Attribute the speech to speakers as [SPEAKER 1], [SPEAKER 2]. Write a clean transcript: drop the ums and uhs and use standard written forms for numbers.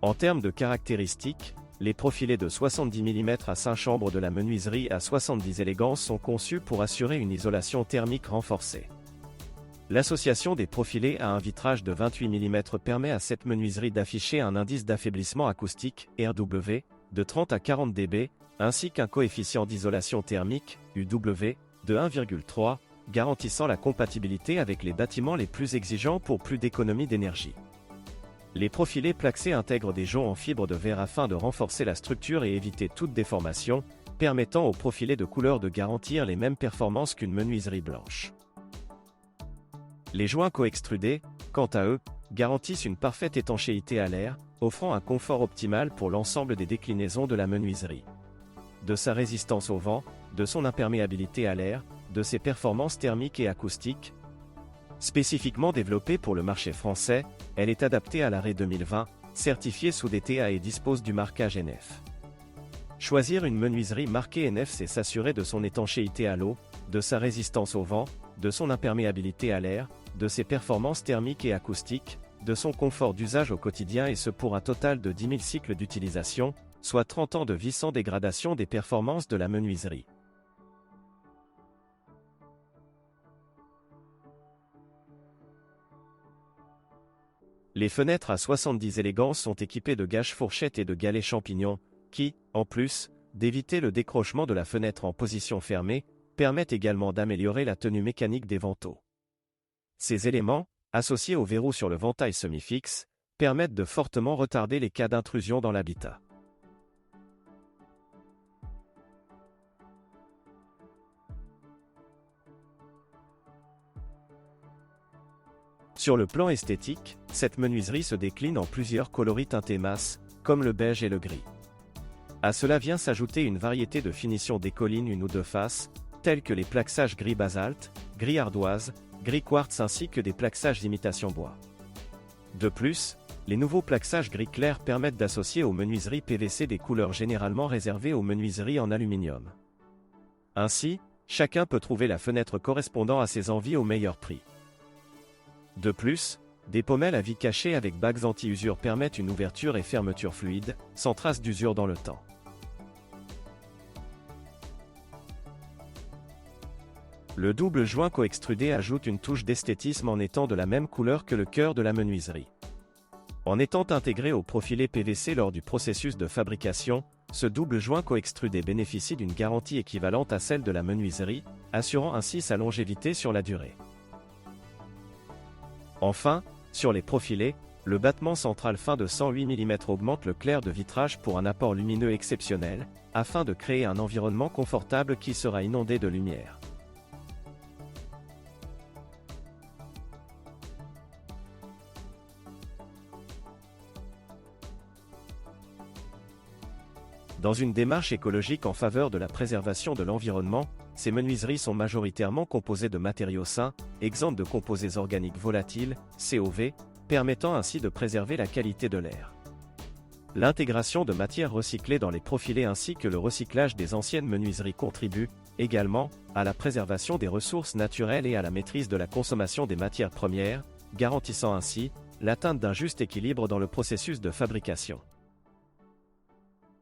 [SPEAKER 1] En termes de caractéristiques, les profilés de 70 mm à 5 chambres de la menuiserie A70 Élégance sont conçus pour assurer une isolation thermique renforcée. L'association des profilés à un vitrage de 28 mm permet à cette menuiserie d'afficher un indice d'affaiblissement acoustique, RW, de 30 à 40 dB, ainsi qu'un coefficient d'isolation thermique, UW, de 1,3, garantissant la compatibilité avec les bâtiments les plus exigeants pour plus d'économie d'énergie. Les profilés plaxés intègrent des joncs en fibre de verre afin de renforcer la structure et éviter toute déformation, permettant aux profilés de couleur de garantir les mêmes performances qu'une menuiserie blanche. Les joints coextrudés, quant à eux, garantissent une parfaite étanchéité à l'air, offrant un confort optimal pour l'ensemble des déclinaisons de la menuiserie. De sa résistance au vent, de son imperméabilité à l'air, de ses performances thermiques et acoustiques. Spécifiquement développée pour le marché français, elle est adaptée à l'arrêt 2020, certifiée sous DTA et dispose du marquage NF. Choisir une menuiserie marquée NF, c'est s'assurer de son étanchéité à l'eau, de sa résistance au vent, de son imperméabilité à l'air, de ses performances thermiques et acoustiques, de son confort d'usage au quotidien et ce pour un total de 10 000 cycles d'utilisation, soit 30 ans de vie sans dégradation des performances de la menuiserie. Les fenêtres A70 Élégance sont équipées de gages fourchettes et de galets champignons, qui, en plus d'éviter le décrochement de la fenêtre en position fermée, permettent également d'améliorer la tenue mécanique des vantaux. Ces éléments, associés au verrou sur le ventail semi-fixe, permettent de fortement retarder les cas d'intrusion dans l'habitat. Sur le plan esthétique, cette menuiserie se décline en plusieurs coloris teintés masses, comme le beige et le gris. À cela vient s'ajouter une variété de finitions décollines une ou deux faces, telles que les plaxages gris basalte, gris ardoise, gris quartz ainsi que des plaxages imitation bois. De plus, les nouveaux plaxages gris clair permettent d'associer aux menuiseries PVC des couleurs généralement réservées aux menuiseries en aluminium. Ainsi, chacun peut trouver la fenêtre correspondant à ses envies au meilleur prix. De plus, des pommelles à vis cachées avec bagues anti-usure permettent une ouverture et fermeture fluide, sans trace d'usure dans le temps. Le double joint coextrudé ajoute une touche d'esthétisme en étant de la même couleur que le cœur de la menuiserie. En étant intégré au profilé PVC lors du processus de fabrication, ce double joint coextrudé bénéficie d'une garantie équivalente à celle de la menuiserie, assurant ainsi sa longévité sur la durée. Enfin, sur les profilés, le battement central fin de 108 mm augmente le clair de vitrage pour un apport lumineux exceptionnel, afin de créer un environnement confortable qui sera inondé de lumière. Dans une démarche écologique en faveur de la préservation de l'environnement, ces menuiseries sont majoritairement composées de matériaux sains, exempts de composés organiques volatiles, COV, permettant ainsi de préserver la qualité de l'air. L'intégration de matières recyclées dans les profilés ainsi que le recyclage des anciennes menuiseries contribuent, également, à la préservation des ressources naturelles et à la maîtrise de la consommation des matières premières, garantissant ainsi l'atteinte d'un juste équilibre dans le processus de fabrication.